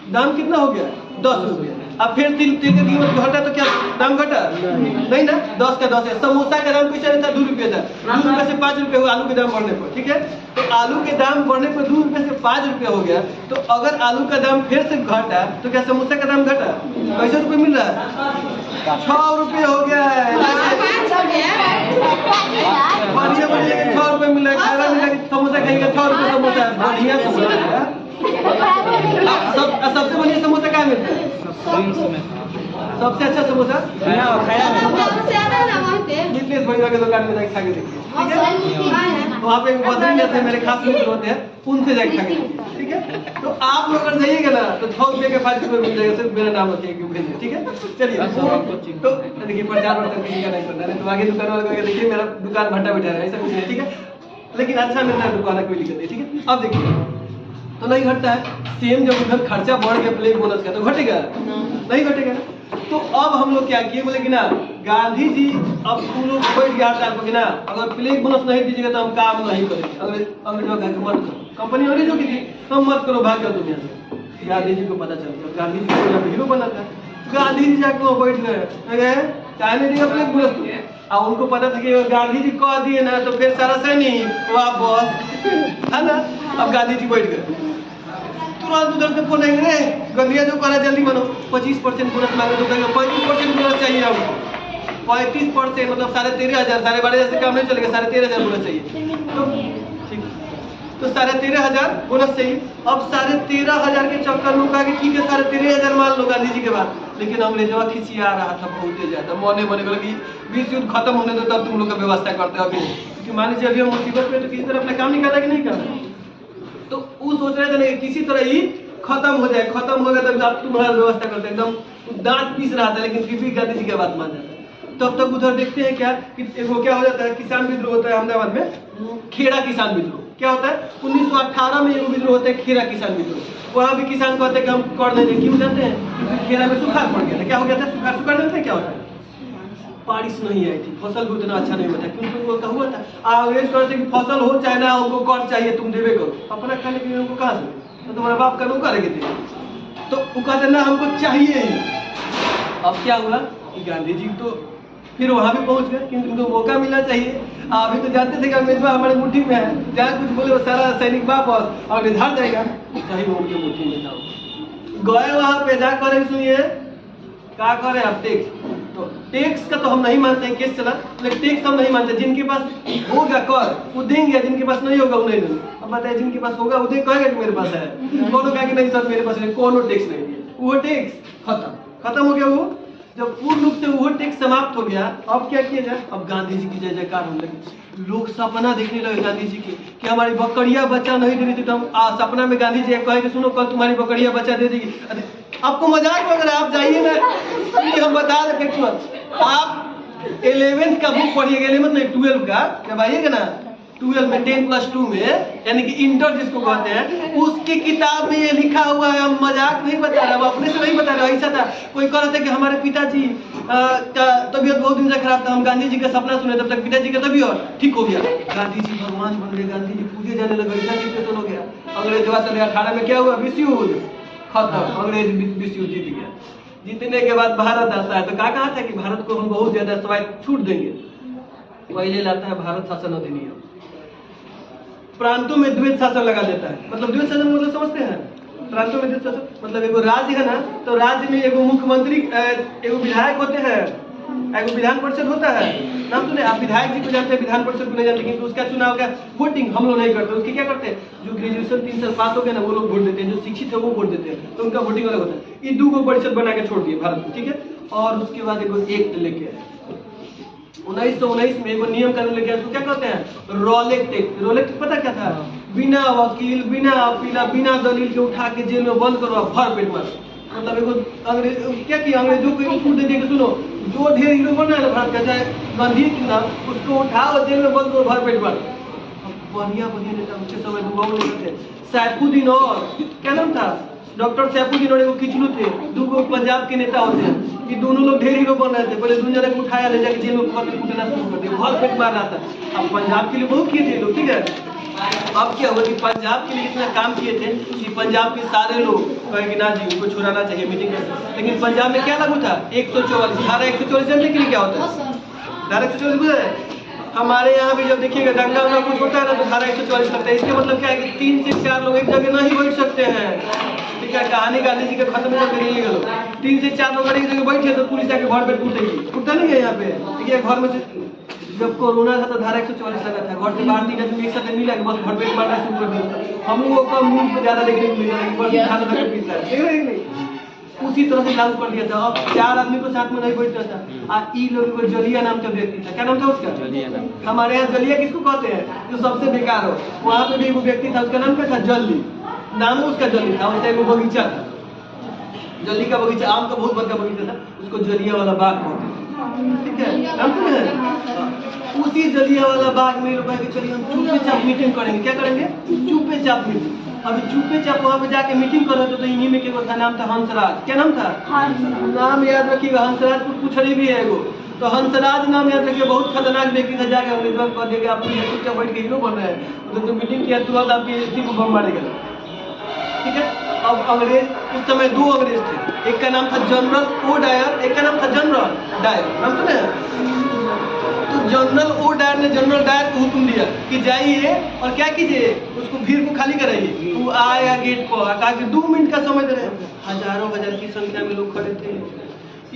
दाम कितना हो गया, 10 रुपये। अब फिर तेल का कीमत घटा तो क्या दाम घटा, नहीं ना, 10 का 10 है। समोसा का दाम कैसा रहता, 2 रुपये था, 2 रुपये से 5 रुपये हुआ आलू के दाम बढ़ने पर, ठीक है। तो आलू के दाम बढ़ने पर 2 रुपये से 5 रुपये हो गया। तो अगर आलू का दाम फिर से घटा तो क्या समोसा का दाम घटा, कैसे रुपये मिल रहा है, 6 रुपये हो गया है। बढ़िया बढ़िया 6 रुपये मिला, खाना मिला, समोसा खाएगा 6 रुपये समोसा, बढ़िया समोसा है। सबसे बढ़िया समोसा क्या मिलता है? सबसे अच्छा समोसा मिथिलेश भैया के दुकान में जाके खा के देखिए, ठीक है? वहाँ पे बदल जाते हैं, मेरे खास मित्र होते हैं, उनसे जाके खा के देखिए, ठीक है? तो आप लोग अगर जाइएगा ना तो 6 रुपये के 5 रुपये मिल जाएगा, सिर्फ मेरा नाम होता है, ठीक है? चलिए, तो देखिए प्रचार वर्चार किसी का नहीं करना है, तो आगे दुकान वाले को देखिए मेरा दुकान भट्टा बैठा है, ऐसा कुछ नहीं, ठीक है? लेकिन अच्छा मिलता है दुकान, कोई दिक्कत नहीं, ठीक है? अब देखिए तो नहीं घटता है, सेम जब उधर खर्चा बढ़ गया प्लेग बोनस का तो घटेगा नहीं घटेगा। तो अब हम लोग क्या किए, बोले कि ना गांधी जी अब तुम लोग बैठ गया हड़ताल पर कि ना अगर प्लेग बोनस नहीं दीजिएगा तो हम काम नहीं करेंगे। अंग्रेजों का मत करो, कंपनी वाली जो की थी हम मत करो, भाग जाओ दुनिया से। गांधी जी को पता चल गया, गांधी जी को हीरो बना था, गांधी जी जाके वहाँ बैठ गए, चाहे नहीं दिया प्लेग बोनस। अब उनको पता था कि गांधी जी कह दिए ना तो फिर सारा सैनिक वापस, है ना? अब गांधी जी बैठ गए, तुरंत उधर से फोन आएंगे, गंदिया जो करा जल्दी बनो, 25% बोनस मांगे तो कहेंगे 35% बोनस चाहिए हमको, 35% मतलब 13,500, 12,500 से काम नहीं चलेगा, 13,500 बोनस चाहिए। तो ठीक, तो 13,500 बोनस चाहिए। अब 13,500 के चक्कर में कहा कि ठीक है 13,500 मान लो गांधी जी के बाद, लेकिन अंग्रेजवा खिसिया रहा था बहुत ज्यादा, मने मने बोले कि विश्व युद्ध खत्म होने दो तब तुम लोग का व्यवस्था करते हो, अभी क्योंकि मान लीजिए अभी हम मुसीबत में तो किसी तरह अपना काम निकाला कि नहीं करना। तो वो सोच रहे थे ना किसी तरह ही खत्म हो जाए, खत्म हो गया तब आप तुम्हारा व्यवस्था करते, एकदम दांत पीस रहा था, लेकिन फिर भी गांधी जी की बात मान जाता है। तब तक उधर देखते हैं क्या कि वो क्या हो जाता है, किसान विद्रोह होता है अहमदाबाद में, खेड़ा किसान विद्रोह। क्या होता है 1918 में एक विद्रोह होता है खेड़ा किसान विद्रोह। वहाँ भी किसान कहते हैं कि हम कर नहीं देंगे, क्यों जाते हैं क्योंकि खेड़ा में सुखाड़ पड़ गया था। क्या हो गया था, सुखाड़ जानते हैं क्या होता है, बारिश नहीं आई थी, फसल भी उतना अच्छा नहीं हुआ था, क्योंकि उनको कहा हुआ था अंग्रेज कहते कि फसल हो चाहे ना हमको कर चाहिए, तुम देवे करो, अपना खाने के लिए हमको कहाँ से, तो तुम्हारा बाप का नौकर है, तो वो कहते ना हमको चाहिए ही। अब क्या हुआ कि गांधी जी तो फिर वहां भी पहुंच गए, क्योंकि उनको मौका मिलना चाहिए। अभी तो जानते थे कि अंग्रेजवा हमारे मुट्ठी में है, जहाँ कुछ बोले वो सारा सैनिक वापस अंग्रेज हार जाएगा, सही वो उनके मुट्ठी में था। गए वहां पे जा कर सुनिए क्या करे आप, टैक्स, तो टैक्स का तो हम नहीं मानते हैं, केस चला, लेकिन टैक्स हम नहीं मानते, जिनके पास होगा कर वो देंगे, जिनके पास नहीं होगा वो नहीं देंगे। अब बताए जिनके पास होगा वो कहेगा कि मेरे पास है, कौन कहा कि नहीं सर मेरे पास नहीं, कौन टैक्स नहीं दिया, वो टैक्स खत्म हो गया। वो जब पूर्ण रूप से वो टैक्स समाप्त हो गया, अब क्या किया जाए, अब गांधी जी की जय जयकार होने लगी, लोग सपना देखने लगे गांधी जी के कि हमारी बकरिया बच्चा नहीं दे रही थी, तो हम सपना में गांधी जी कहे कि सुनो कल तुम्हारी बकरिया बच्चा दे देगी। आपको मजाक लग रहा है, आप जाइए ना, हम बता रहे आप 11th का बुक पढ़िएगा, 11th नहीं 12 का, जब आइएगा ना 12 में 10+2 में, यानी कि इंटर जिसको कहते हैं, उसकी किताब में ये लिखा हुआ है। हम मजाक नहीं बता रहे, अपने से नहीं बता रहे। ऐसा था कोई कह रहा था कि हमारे पिताजी का तबीयत बहुत दिन से खराब था, हम गांधी जी का सपना सुने, तब तक पिताजी का तबीयत ठीक हो गया, गांधी जी भगवान बन गए, गांधी जी पूजे जाने लगे, ऐसा सिचुएशन हो गया। अंग्रेजवा 18 में क्या हुआ, विश्व युद्ध खत्म, अंग्रेज विश्व युद्ध जीत गया। जीतने के बाद भारत आता है, तो कहा था कि भारत को हम बहुत ज्यादा स्वायत्त छूट देंगे। पहले लाता है भारत शासन अधिनियम, प्रांतों में द्वैत शासन लगा देता है। मतलब द्वैत शासन मतलब समझते हैं, प्रांतों में द्वैत शासन मतलब एगो राज्य है ना, तो राज्य में एगो मुख्यमंत्री, एगो विधायक होते हैं, एगो विधान परिषद होता है, नाम सुने आप। विधायक जी को जानते हैं, विधान परिषद को नहीं जानते, लेकिन उसका चुनाव का वोटिंग हम लोग नहीं करते। उसके क्या करते हैं, जो ग्रेजुएशन 3 साल पास हो गए ना वो लोग वोट देते हैं, जो शिक्षित है वो वोट देते हैं, तो उनका वोटिंग अलग होता है। ये 2 परिषद बना के छोड़ दिए भारत में, ठीक है। और उसके बाद एगो एक्ट लेके 1919 में एगो नियम कानून लेके, उसको क्या कहते हैं, रोलेक्ट एक्ट। रोलेक्ट पता क्या था, बिना वकील, बिना अपीला, बिना दलील के उठा के जेल में बंद करो, भर पेट मार। मतलब एगो अंग्रेज क्या किया, अंग्रेजों को छूट दे दिया कि सुनो जो ढेर हीरो बना है भारत का, चाहे गांधी ना, उसको उठाओ जेल में बंद करो, भर पेट मार। बढ़िया बढ़िया नेता उसके समय दुआ नहीं थे, सैफुद्दीन और क्या नाम था, डॉक्टर सैफुद्दीन और एगो किचलू थे, 2 पंजाब के नेता होते हैं। ये दोनों लोग ढेर हीरो बन रहे थे, पहले 2 जने को उठाया ले जाके जेल में कूटना शुरू कर दिया, बहुत पेट मार रहा था। अब पंजाब के लिए बहुत किए थे लोग, ठीक है। अब क्या हुआ कि पंजाब के लिए इतना काम किए थे कि पंजाब के सारे लोग कहे कि ना जी उनको छुड़ाना चाहिए, मीटिंग कर। लेकिन पंजाब में क्या लागू था, 144 धारा 144 जानने के लिए क्या होता है, धारा 144 बुझा है। हमारे यहाँ भी जब देखिएगा दंगा उंगा कुछ होता है ना तो धारा 144 लगता है। इसका मतलब क्या है कि 3 से 4 लोग एक जगह नहीं बैठ सकते हैं, ठीक का कहानी गांधी जी के खत्म कर करिए गलो 3 से 4 लोग गाड़ी की जगह बैठे तो पुलिस आके घर पे कूटेगी, कूटता नहीं है यहाँ पे। ठीक है, घर में से जब कोरोना था तो धारा 144 लगा था, घर से बाहर 3 आदमी एक साथ मिला के बस घर पे मारना शुरू कर दिया। हम लोगों को न्यूज पे ज्यादा देखने को मिला है, बस खाना तक पीता है, देख रहे हैं नहीं, उसी तरह से लागू कर दिया था। अब 4 आदमी को साथ में नहीं बैठता था। ई लोग को जलिया नाम का व्यक्ति था, क्या नाम था उसका? जलिया नाम। हमारे यहाँ जलिया किसको कहते हैं? जो सबसे बेकार हो। वहाँ पे भी एक व्यक्ति था, उसका नाम क्या था? जल्दी, नाम उसका जल्दी था। उसका एक बगीचा था, जल्दी का बगीचा, आम का बहुत बड़ा बगीचा था, उसको जलिया वाला बाग कहते थे। ठीक है, नाम सुने हैं? उसी जलिया वाला बाग में लोग कहे चलिए हम चुपे चाप मीटिंग करेंगे। क्या करेंगे? चुपे चाप मीटिंग। अभी चुपे चाप वहाँ पे जाके मीटिंग कर रहे थे तो इन्हीं में केवल था, नाम था हंसराज। क्या नाम था? नाम याद रखिएगा, हंसराज को कुछ भी है एगो तो हंसराज नाम याद रखिए, बहुत खतरनाक व्यक्ति था। जाके अंग्रेजों को कह दिया आप चुपचाप बैठ के हीरो बन रहे हैं, तो मीटिंग किया तुरंत आपकी स्थिति को बम मारेगा। ठीक है, अब अंग्रेज उस समय 2 अंग्रेज थे, एक का नाम था जनरल ओ डायर, एक का नाम था जनरल डायर। नाम सुने? तो जनरल ओ डायर ने जनरल डायर को हुक्म दिया कि जाइए और क्या कीजिए, उसको भीड़ को खाली कराइए। वो आया गेट पर, कहा कि 2 मिनट का समय दे रहे हैं। हजारों हजार की संख्या में लोग खड़े थे,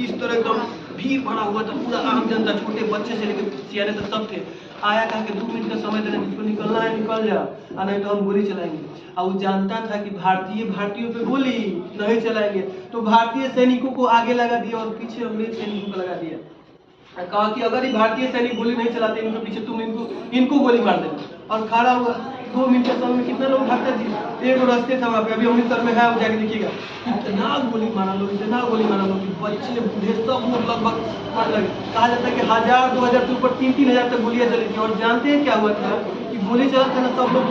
इस तरह एकदम भीड़ भरा हुआ था, पूरा आम जनता, छोटे बच्चे से लेकर सियाने तक सब थे। आया कहा कि 2 मिनट का समय दे रहे हैं, जिसको निकलना है निकल जा, और नहीं तो हम गोली चलाएंगे। और वो जानता था कि भारतीयों पे गोली नहीं चलाएंगे, तो भारतीय सैनिकों को आगे लगा दिया और पीछे अंग्रेज सैनिकों को लगा दिया। कहा कि अगर ये भारतीय सैनिक गोली नहीं चलाते इनके पीछे, तुम इनको गोली मार देना। और खड़ा हुआ 2 मिनट के समय में कितना लोग भागते थे। एक रास्ते था वहाँ पे, अभी अमृतसर में है, जाके देखिएगा, इतना गोली मारा लोग, इतना गोली मारा लोग, बच्चे बूढ़े सब लोग लगभग मर लगे। कहा जाता है कि 1000-2000 से ऊपर 3-3 हजार तक गोलियां चली थी। और जानते हैं क्या हुआ था कि गोली चलाते ना सब लोग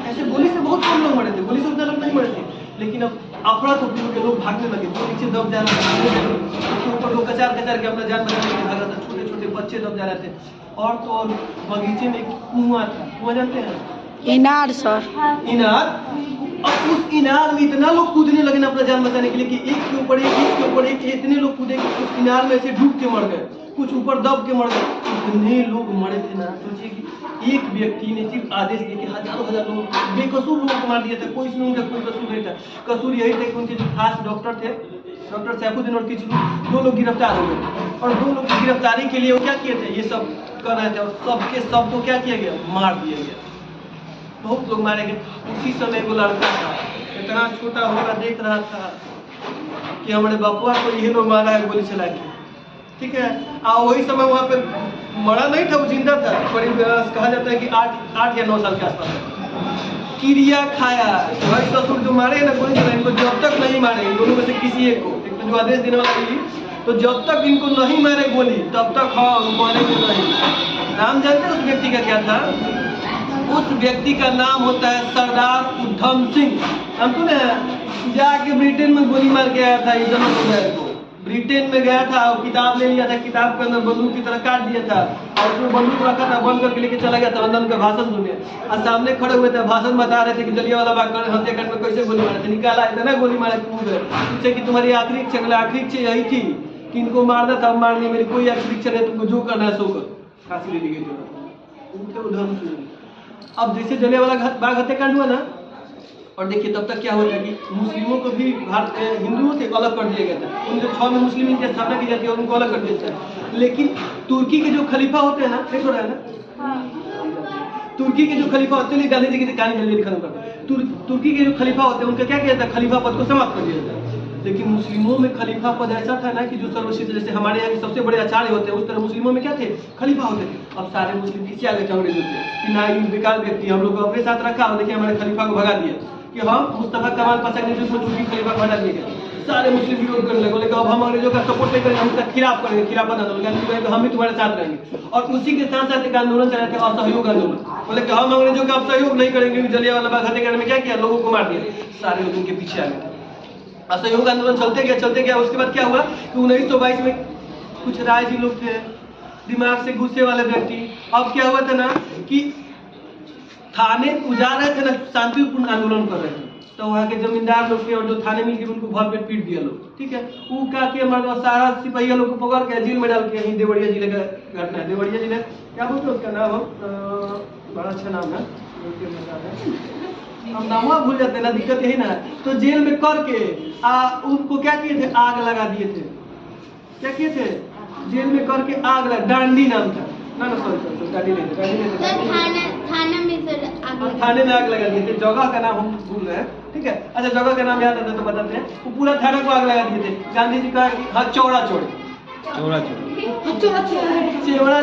ऐसे गोली से बहुत कम लोग मरे थे, गोली से उतना लोग नहीं मरे थे। लेकिन अब अफरा तफरी के लोग भागने लगे, तो नीचे दब जा रहे थे, उसके ऊपर लोग कचार के अपना जान बचाने के लिए भाग रहा था, छोटे छोटे बच्चे दब जा रहे थे। और तो और बगीचे में एक कुआं था, कुआं जानते हैं? इनार सर, इनार। अब उस इनार में इतना लोग कूदने लगे ना अपना जान बचाने के लिए कि एक के ऊपर एक इतने लोग कूदे कि उस इनार में से डूब के मर गए, कुछ ऊपर दब के मर गए। इतने लोग मरे थे ना, सोचिए कि एक व्यक्ति ने सिर्फ आदेश दिए कि हजारों हजार लोग, बेकसूर लोगों को मार दिया था, कोई इसमें उनका कोई कसूर नहीं था। कसूर यही था कि उनके जो खास डॉक्टर थे, डॉक्टर सैफुद्दीन और किसी 2 लोग गिरफ्तार हो गए। और 2 लोग की गिरफ्तारी के लिए वो क्या किए थे, ये सब कर रहे थे, और सबके सबको क्या किया गया, मार दिया गया, बहुत लोग मारे गए। उसी समय वो लड़का था, इतना छोटा होगा, देख रहा था कि हमारे बापुआ को ये लोग मारा है गोली चला के। ठीक है, और वही समय वहाँ पे मरा नहीं था, वो जिंदा था, करीब कहा जाता है कि 8 या 9 साल के आसपास। क्रिया खाया, भाई ससुर जो मारे ना गोली चला, इनको जब तक नहीं मारे, इन दोनों में से किसी एक को, एक तो जो आदेश देने वाला थी, तो जब तक इनको नहीं मारे गोली तब तक हाँ मारेंगे नहीं। नाम जानते हैं उस व्यक्ति का क्या था? उस व्यक्ति का नाम होता है सरदार उधम सिंह। हम सुने हैं? जाके ब्रिटेन में गोली मार के आया था, इधर को ब्रिटेन में गया था और किताब ले लिया था, किताब के अंदर बंदूक की तरह काट दिया था और उसमें बंदूक रखा था, बंद करके लेके चला गया था लंदन का भाषण सुनने। और सामने खड़े हुए थे, भाषण बता रहे थे कि जलियांवाला बाग हत्याकांड में कैसे गोली मारे थे। निकाला इतना गोली मारा पूछे कि तुम्हारी आखिरी इच्छा यही थी कि इनको मारना था, मारने मेरी कोई आखिरी इच्छा नहीं, तुमको जो करना है सो कर। फांसी ले ली गई थी। अब जैसे जलियांवाला बाग हत्याकांड हुआ ना, और देखिए तब तक क्या होता है कि मुस्लिमों को भी हिंदुओं से अलग कर दिया गया था। 1906 में मुस्लिम की स्थापना की जाती है और उनको अलग कर दिया जाता है। लेकिन तुर्की के जो खलीफा होते हैं ना, देख रहा है ना, तुर्की के जो खलीफा होते हैं, गांधी जी की कहानी जल्दी खत्म करते हैं। तुर्की के जो खलीफा होते हैं उनका क्या किया जाता है, खलीफा पद को समाप्त कर दिया जाता है। लेकिन मुस्लिमों में खलीफा पद ऐसा था ना कि जो सर्वश्रेष्ठ, जैसे हमारे यहाँ के सबसे बड़े आचार्य होते हैं, उस तरह मुस्लिमों में क्या थे, खलीफा होते थे। अब सारे मुस्लिम पीछे आ गए थे अंग्रेजों से कि ना ये बेकार व्यक्ति, हम लोग को अपने साथ रखा और देखिए हमारे खलीफा को भगा दिया कि हम मुस्तफा कमाल पाशा के नेतृत्व में तुर्की खलीफा को हटा दिए गए। सारे मुस्लिम विरोध करने लगे, बोले अब हम अंग्रेजों का सपोर्ट नहीं करेंगे, हम उसका खिलाफ करेंगे, खिलाफत आंदोलन। गांधी जी कहे हम भी तुम्हारे साथ रहेंगे। और उसी के साथ साथ एक आंदोलन चलाए थे, असहयोग आंदोलन। बोले कि हम अंग्रेजों का अब सहयोग नहीं करेंगे। जलियांवाला बाग हत्याकांड में क्या किया, लोगों को मार दिया। सारे लोग उनके पीछे आ गए थे। असहयोग आंदोलन चलते गया। उसके बाद क्या हुआ कि 1922 में कुछ राय जी लोग थे, दिमाग से गुस्से वाले व्यक्ति। अब क्या हुआ था ना कि थाने जा रहे थे ना, शांतिपूर्ण आंदोलन कर रहे थे, तो वहाँ के जमींदार लोग थे और जो थाने मिल के उनको भर पेट पीट दिया लोग। ठीक है, वो क्या किया, हमारे सारा सिपाहिया लोग को पकड़ के जेल में डाल के, यहीं देवरिया जिले का घटना है। देवरिया जिले क्या बोलते हैं उसका नाम, बड़ा अच्छा नाम है, हम नाम भूल जाते हैं ना, दिक्कत यही ना। तो जेल में करके उनको क्या किए थे, आग लगा दिए थे। क्या किए थे, जेल में करके आग लगा, डांडी नाम था ना, सॉरी गाड़ी थाने में आग लगा दिए थे। जगह का नाम हम भूल रहे हैं, ठीक है। अच्छा जगह का नाम याद आता है तो बताते हैं। वो पूरा थाना को आग लगा दिए थे। गांधी जी का हाँ चौड़ा चौड़ी चेवड़ा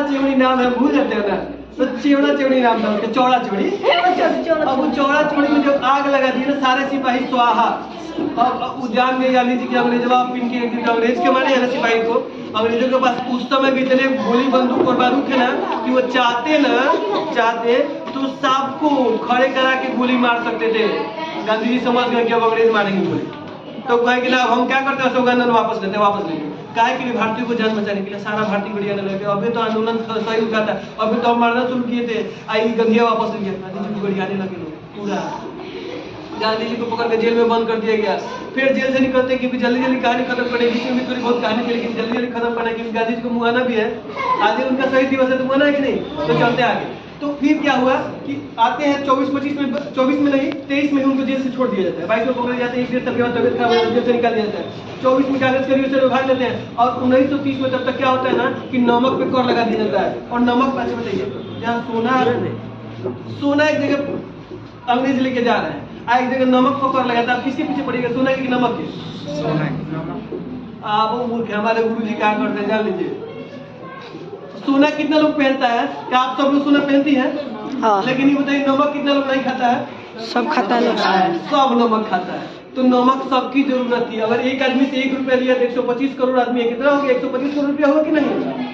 चेवड़ी नाम है, भूल जाते हैं ना। तो चेवड़ा चेवड़ी नाम था उसका, चौड़ा चौड़ी। अब वो चौड़ा चौड़ी में जब आग लगा दी ना, सारे सिपाही स्वाहा। अब जान गए गांधी जी की अंग्रेजवा पिन के अंग्रेज के मारे है सिपाही को। अंग्रेजों के पास उस समय भी इतने गोली बंदूक और बारूद थे ना कि वो चाहते तो सांप को खड़े करा के गोली मार सकते थे। गांधी जी समझ गए कि अब अंग्रेज मारेंगे गोली, तो कहे कि ना हम क्या करते हैं, अशोक आंदोलन वापस लेंगे। काहे कि भारतीय को जान बचाने के लिए सारा भारतीय बढ़िया लगे। अभी तो आंदोलन सही उठा था, अभी तो हम मारना शुरू किए थे, आई गंधिया वापस ले गया। गांधी जी को बढ़ियाने लगे लोग पूरा। गांधी जी को पकड़ के जेल में बंद कर दिया गया। फिर जेल से निकलते कि जल्दी जल्दी कहानी खत्म करने की, भी थोड़ी बहुत कहानी थी लेकिन जल्दी जल्दी खत्म करना क्योंकि गांधी जी को मुआना भी है। आज उनका शहीद दिवस है तो मुआना है कि नहीं, तो चलते आगे। तो फिर क्या हुआ कि आते हैं 24 में नहीं 23 में उनको जेल से छोड़ दिया जाता है। 22 में पकड़े जाते हैं, 1 डेढ़ साल के बाद तबियत खराब हो जेल से निकाल दिया जाता है। 24 में कांग्रेस करियर से भाग लेते हैं और 1930 में तब तक क्या होता है ना कि नमक पे कर लगा दिया जाता है। और नमक अच्छा बताइए, जहाँ सोना एक जगह अंग्रेज लेके जा रहे हैं, एक जगह नमक पर कर लगाता है। किसके पीछे पड़ेगा, सोना की नमक के? आप मूर्ख, हमारे गुरु जी क्या करते हैं जान लीजिए। सोना कितना लोग पहनता है, क्या आप सब लोग सोना पहनती हैं? हाँ। लेकिन ये बताइए नमक कितना लोग नहीं खाता है? सब खाता है, सब नमक खाता है। तो नमक सबकी जरूरत थी। अगर एक आदमी से 1 रुपया लिया तो 125 करोड़ आदमी है, कितना हो गया? 125 करोड़ रुपया होगा कि नहीं?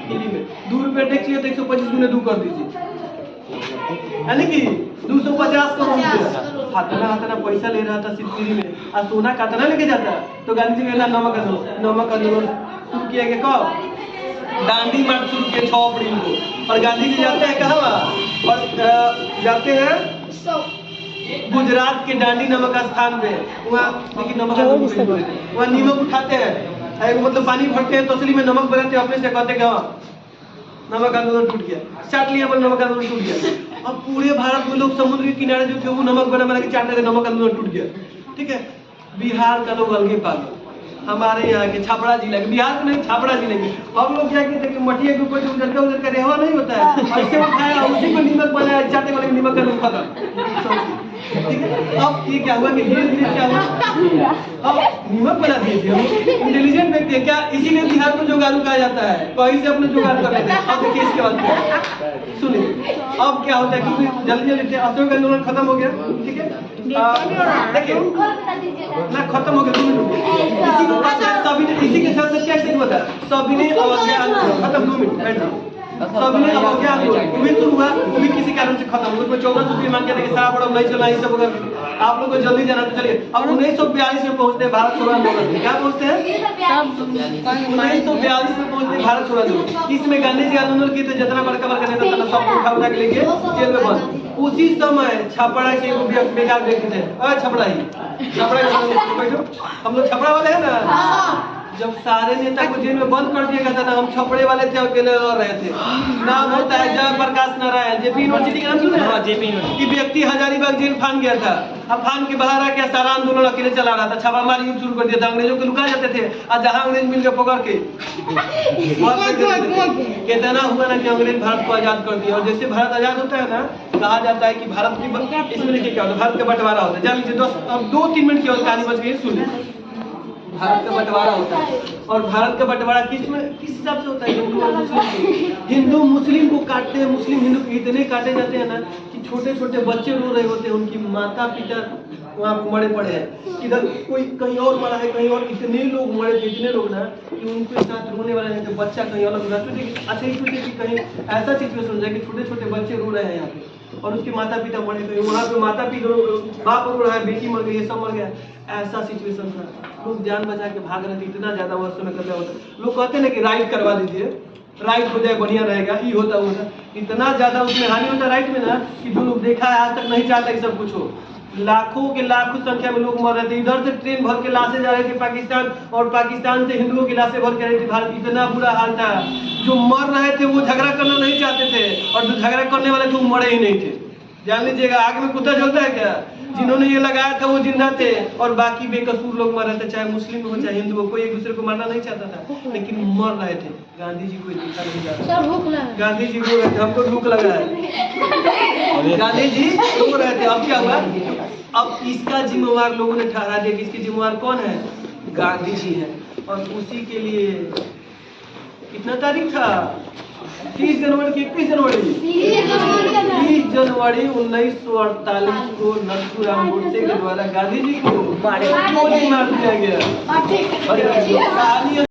हिंदी में 2 रुपया टैक्स लिया तो 125 गुने 2 कर दीजिए, यानी कि 250 करोड़ रुपया। हाथना पैसा ले रहा था सिर्फ फ्री में, और सोना काटना लेके जाता। तो गांधी जी कहना नमक आंदोलन शुरू किया गया। कब? दांडी मार्च शुरू किया 6 अप्रैल को। और गांधी जी जाते हैं कहाँ, और जाते हैं गुजरात के दांडी नमक स्थान पे। वहाँ देखिए नमक वहाँ नीमक उठाते हैं, मतलब पानी भरते हैं, तसली में नमक बनाते हैं, अपने से कहते हैं नमक आंदोलन टूट गया। चाट लिया पर नमक आंदोलन टूट गया। अब पूरे भारत में लोग समुद्र के किनारे जो थे वो नमक बना के चाटते थे, नमक आंदोलन टूट गया। ठीक है, बिहार का लोग अलगे पागल, हमारे यहाँ के छपरा जिला के, बिहार के नहीं छपरा जिले के हम लोग क्या कहते हैं मटिया के ऊपर जो उधर का रेहवा नहीं होता है, ऐसे उठाया उसी को नीमक बनाया, चाटे वाले नीमक का लोग खत्म। ठीक है, अब ये क्या हुआ कि धीरे धीरे क्या हुआ, अब नीमक बना दिए थे। इंटेलिजेंट व्यक्ति है क्या, इसीलिए बिहार को जुगाड़ू कहा जाता है, कहीं से अपने जुगाड़ कर लेते हैं। अब देखिए इसके बाद सुनिए अब क्या होता है, क्योंकि जल्दी जल्दी अशोक आंदोलन खत्म हो गया। ठीक है, देखिए ना खत्म हो गया, सभी ने इसी के साथ क्या चीज बता, सभी ने अवज्ञा आंदोलन खत्म। 2 मिनट बैठ जाओ। सभी ने अवज्ञा आंदोलन वो भी शुरू हुआ, वो भी किसी कारण से खत्म। उसमें 14 सूत्री मांग के देखिए सारा बड़ा नहीं चलना, ये सब अगर आप लोग को जल्दी जाना तो चलिए। अब 1942 में पहुंचते हैं भारत छोड़ो आंदोलन। क्या पहुंचते हैं? 1942 में पहुंचते हैं भारत छोड़ो आंदोलन। इसमें गांधी जी आंदोलन किए थे, जितना बड़का नेता था सब उठा उठा के लेके जेल में बंद। उसी समय छपरा के एक बेकार व्यक्ति थे, छपरा बैठो, हम लोग छपरा वाले हैं ना। जब सारे नेता को जेल में बंद कर दिया गया था, हम छपड़े वाले थे, अकेले रह रहे थे। नाम होता है जयप्रकाश नारायण, जेपी यूनिवर्सिटी का नाम सुना है? JP university. व्यक्ति हजारीबाग जेल फान गया था, अब फान के बाहर आके सारा आंदोलन अकेले चला रहा था, छापामारी युद्ध शुरू कर दिया था। अंग्रेजों को लुका जाते थे, और जहां अंग्रेज मिल गए पकड़ के कितना हुआ ना कि अंग्रेज भारत को आजाद कर दिया। और जैसे भारत आजाद होता है ना, कहा जाता है कि भारत की, इसमें देखिए क्या होता है, भारत का बंटवारा होता है। जान लीजिए 2-3 मिनट की और कहानी बच गई, सुनिए। भारत का बंटवारा होता है, और भारत का बंटवारा किस हिसाब से होता है? हिंदू मुस्लिम को काटते हैं, मुस्लिम हिंदू इतने काटे जाते हैं ना कि छोटे छोटे बच्चे रो रहे होते हैं, उनकी माता पिता वहाँ मरे पड़े हैं, इधर कोई कहीं और मरा है, कहीं और। इतने लोग मरे थे, इतने लोग ना कि उनके साथ रोने वाले नहीं थे, बच्चा कहीं अलग हुआ। अच्छा ही सोचिए कि कहीं ऐसा सिचुएशन हो जाए कि छोटे छोटे बच्चे रो रहे हैं यहाँ पे, और उसके माता पिता मरे गए, वहाँ पे माता पिता बाप रो रहा है, बेटी मर गई, ये सब मर गया। ऐसा सिचुएशन था, लोग जान बचा के भाग रहे थे, इतना ज्यादा वह समय कर होता। लोग कहते ना कि राइट करवा दीजिए, राइट हो जाए बढ़िया रहेगा, ये होता होता। इतना ज्यादा उसमें हानि होता राइट में ना कि जो लोग देखा है आज तक नहीं चाहता कि सब कुछ हो। लाखों के लाखों संख्या में लोग मर रहे थे, इधर से ट्रेन भर के लाशें जा रही थी पाकिस्तान, और पाकिस्तान से हिंदुओं की लाशें भर के रही थी भारत। इतना बुरा हाल था, जो मर रहे थे वो झगड़ा करना नहीं चाहते थे, और जो झगड़ा करने वाले थे वो मरे ही नहीं थे। जान लीजिएगा, आग में कुत्ता जलता है क्या? जिन्होंने ये लगाया था वो जिंदा थे और बाकी बेकसूर लोग मर रहे थे, चाहे मुस्लिम हो चाहे हिंदू हो, कोई एक दूसरे को मारना नहीं चाहता था, लेकिन मर रहे थे। गांधी जी को देखा नहीं जा रहा, गांधी जी बोल रहे थे हमको भूख लगा है, गांधी जी रो रहे थे। अब क्या हुआ? अब इसका जिम्मेवार लोगों ने ठहरा दिया कि इसके जिम्मेवार कौन है? गांधी जी है। और उसी के लिए कितना तारीख था? 30 जनवरी की 31 जनवरी 30 जनवरी 1948 को नथुराम गोडसे के द्वारा गांधी जी को गोली मार दिया गया।